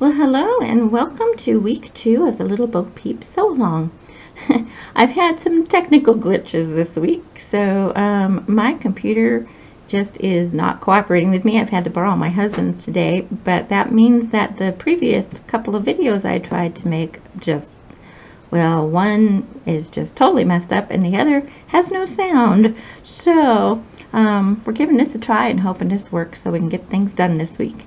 Well, hello and welcome to week 2 of the Little Book Peep Sew Along. I've had some technical glitches this week, so my computer just is not cooperating with me. I've had to borrow my husband's today, but that means that the previous couple of videos I tried to make well, one is just totally messed up and the other has no sound. So we're giving this a try and hoping this works so we can get things done this week.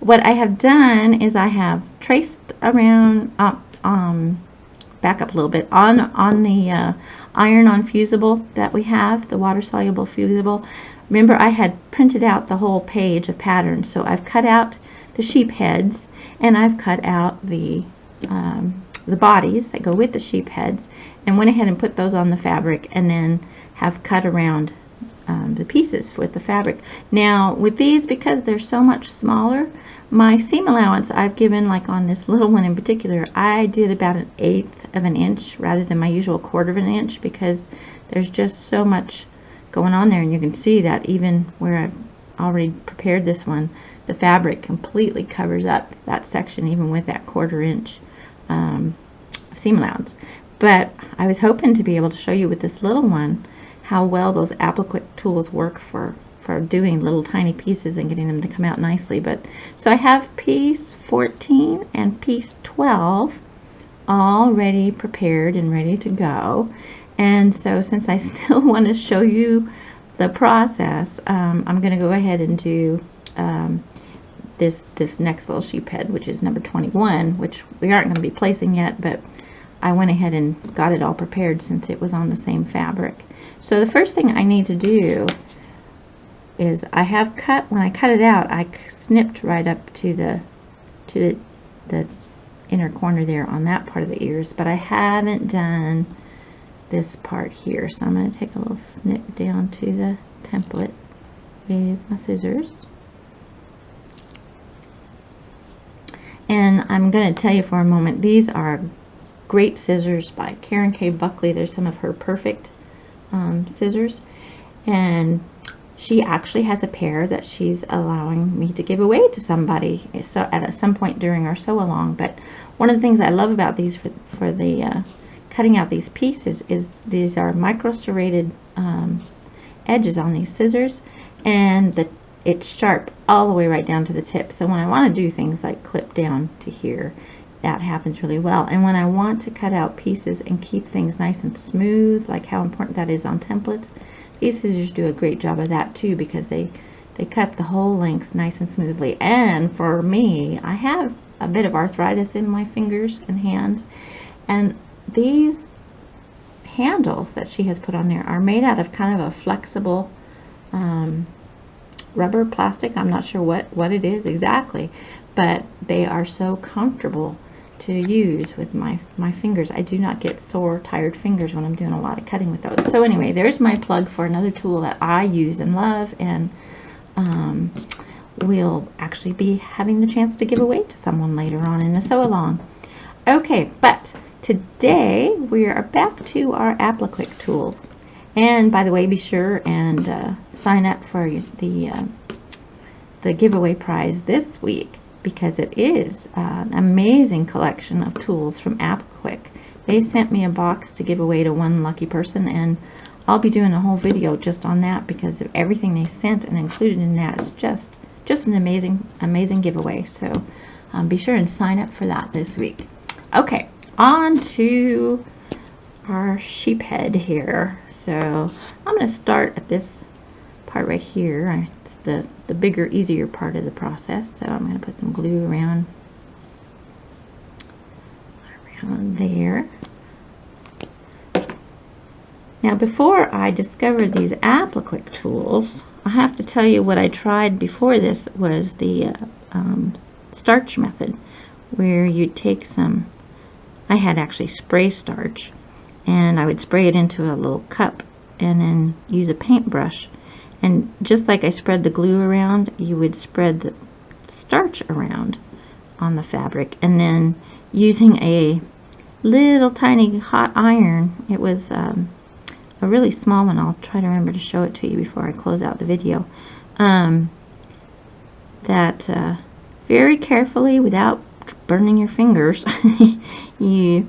What I have done is I have traced around, back up a little bit, on the iron-on fusible that we have, the water-soluble fusible. Remember, I had printed out the whole page of patterns, so I've cut out the sheep heads and I've cut out the bodies that go with the sheep heads and went ahead and put those on the fabric and then have cut around the pieces with the fabric. Now with these, because they're so much smaller, my seam allowance I've given, like on this little one in particular, I did about 1/8 of an inch rather than my usual 1/4 of an inch, because there's just so much going on there, and you can see that even where I've already prepared this one, the fabric completely covers up that section even with that 1/4 inch seam allowance. But I was hoping to be able to show you with this little one how well those applique tools work for doing little tiny pieces and getting them to come out nicely. But so I have piece 14 and piece 12 already prepared and ready to go, and so since I still want to show you the process, I'm going to go ahead and do this next little sheep head, which is number 21, which we aren't going to be placing yet, but I went ahead and got it all prepared since it was on the same fabric. So the first thing I need to do is I have cut, when I cut it out, I snipped right up to the inner corner there on that part of the ears, but I haven't done this part here, so I'm going to take a little snip down to the template with my scissors. And I'm going to tell you for a moment, these are great scissors by Karen K. Buckley. They're some of her perfect scissors, and she actually has a pair that she's allowing me to give away to somebody so at some point during our sew along. But one of the things I love about these for the cutting out these pieces is these are micro serrated edges on these scissors, and it's sharp all the way right down to the tip. So when I want to do things like clip down to here, that happens really well. And when I want to cut out pieces and keep things nice and smooth, like how important that is on templates, these scissors do a great job of that too, because they cut the whole length nice and smoothly. And for me, I have a bit of arthritis in my fingers and hands, and these handles that she has put on there are made out of kind of a flexible rubber plastic. I'm not sure what it is exactly, but they are so comfortable to use with my fingers. I do not get sore, tired fingers when I'm doing a lot of cutting with those. So anyway, there's my plug for another tool that I use and love, and we'll actually be having the chance to give away to someone later on in the sew along. Okay, but today we are back to our applique tools. And by the way, be sure and sign up for the giveaway prize this week, because it is an amazing collection of tools from Applique. They sent me a box to give away to one lucky person, and I'll be doing a whole video just on that, because of everything they sent and included in that is just an amazing giveaway. So be sure and sign up for that this week. Okay, on to our sheep head here. So I'm going to start at this part right here. It's the bigger, easier part of the process. So I'm going to put some glue around there. Now, before I discovered these applique tools, I have to tell you what I tried before this was the starch method, where you take some, I had actually spray starch, and I would spray it into a little cup and then use a paintbrush, and just like I spread the glue around, you would spread the starch around on the fabric, and then using a little tiny hot iron, it was a really small one, I'll try to remember to show it to you before I close out the video, that very carefully, without burning your fingers, you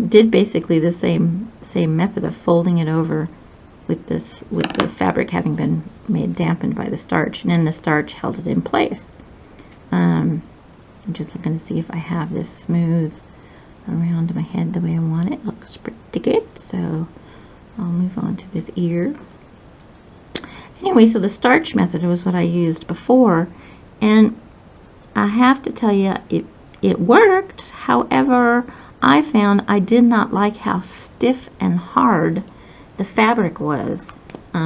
did basically the same method of folding it over with the fabric having been made dampened by the starch, and then the starch held it in place. I'm just looking to see if I have this smooth around my head the way I want it. Looks pretty good, so I'll move on to this ear. Anyway, so the starch method was what I used before, and I have to tell you, it worked. However, I found I did not like how stiff and hard the fabric was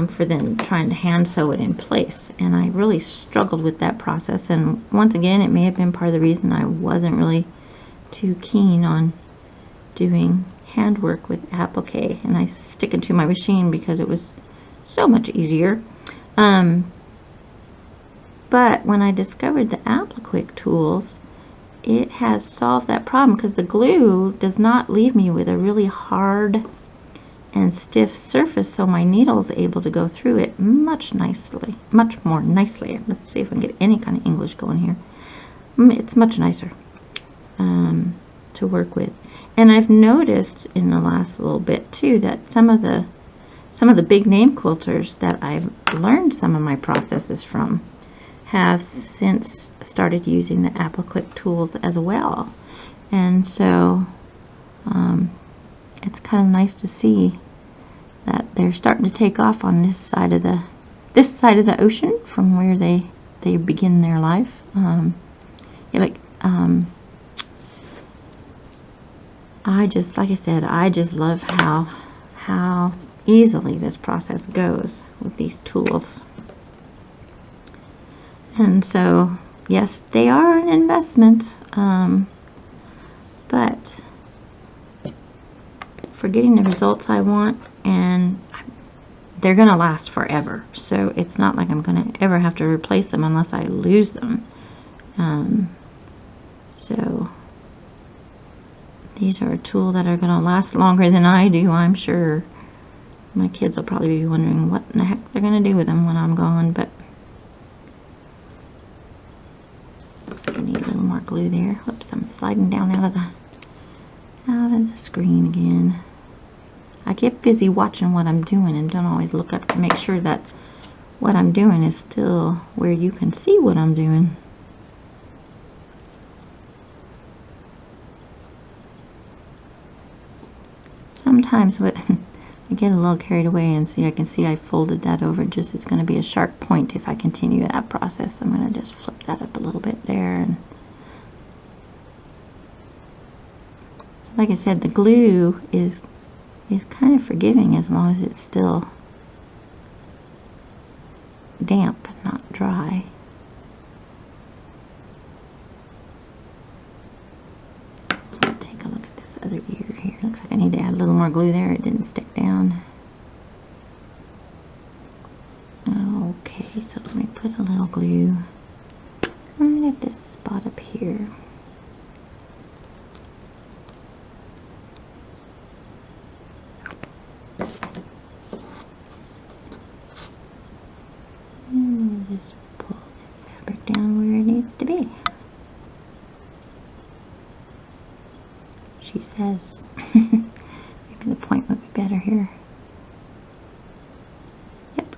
for then trying to hand sew it in place, and I really struggled with that process. And once again, it may have been part of the reason I wasn't really too keen on doing handwork with applique, and I stick it to my machine because it was so much easier. But when I discovered the applique tools, it has solved that problem, because the glue does not leave me with a really hard and stiff surface, so my needle is able to go through it much more nicely. Let's see if I can get any kind of English going here. It's much nicer to work with. And I've noticed in the last little bit too that some of the big name quilters that I've learned some of my processes from have since started using the applique tools as well. And so it's kind of nice to see that they're starting to take off on this side of the ocean from where they begin their life. Like I said, I just love how easily this process goes with these tools. And so, yes, they are an investment, but for getting the results I want, and they're going to last forever. So it's not like I'm going to ever have to replace them unless I lose them. So these are a tool that are going to last longer than I do, I'm sure. My kids will probably be wondering what in the heck they're going to do with them when I'm gone, but I need a little more glue there. Whoops, I'm sliding down out of the screen again. I get busy watching what I'm doing and don't always look up to make sure that what I'm doing is still where you can see what I'm doing. Sometimes I get a little carried away and I can see I folded that over. Just it's going to be a sharp point if I continue that process. I'm going to just flip that up a little bit there. And so like I said, the glue is kind of forgiving as long as it's still damp and not dry. Let's take a look at this other ear here. Looks like I need to add a little more glue there. It didn't stick down. Okay, so let me put a little glue right at this spot up here. And we'll just pull this fabric down where it needs to be. She says. Maybe the point would be better here. Yep.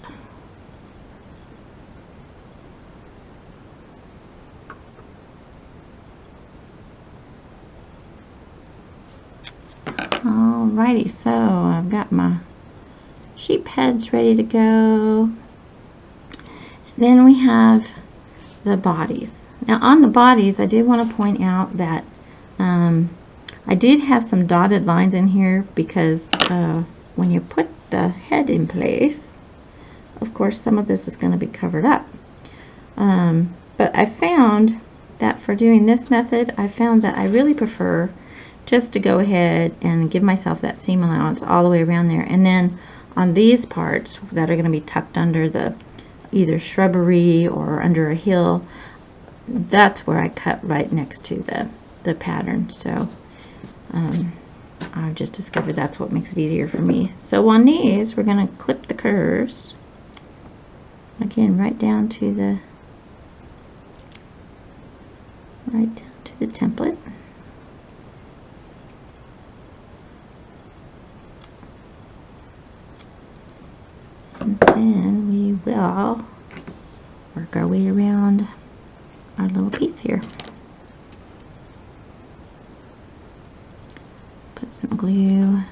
Alrighty, so I've got my sheep heads ready to go. Then we have the bodies. Now on the bodies, I did want to point out that I did have some dotted lines in here because when you put the head in place, of course some of this is going to be covered up. But I found that for doing this method, I found that I really prefer just to go ahead and give myself that seam allowance all the way around there. And then on these parts that are going to be tucked under the either shrubbery or under a hill, that's where I cut right next to the pattern. So I've just discovered that's what makes it easier for me. So on these, we're going to clip the curves again right down to the the template. And then we will work our way around our little piece here. Put some glue.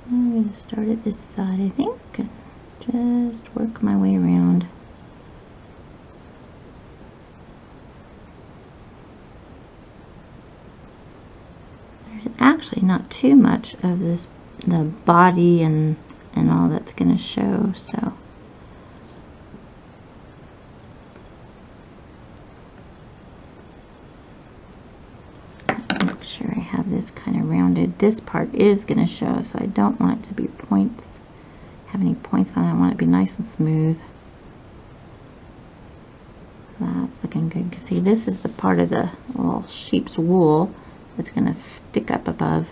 I'm going to start at this side, I think, and just work my way around. There's actually not too much of this, the body and all that's going to show, so. Make sure I have this kind of rounded. This part is going to show, so I don't want it to be points, have any points on it. I want it to be nice and smooth. That's looking good. You see, this is the part of the little sheep's wool that's going to stick up above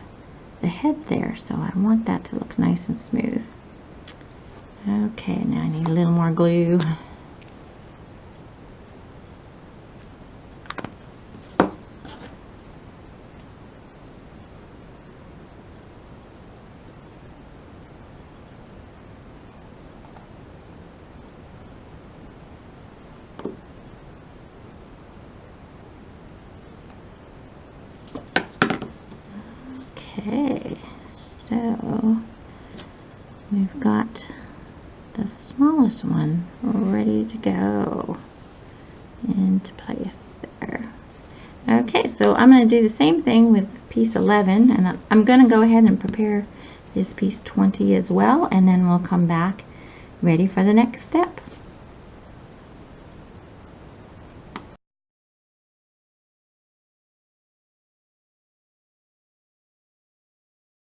the head there, so I want that to look nice and smooth. Okay, now I need a little more glue. Okay, so we've got the smallest one ready to go into place there. Okay, so I'm going to do the same thing with piece 11, and I'm going to go ahead and prepare this piece 20 as well, and then we'll come back ready for the next step.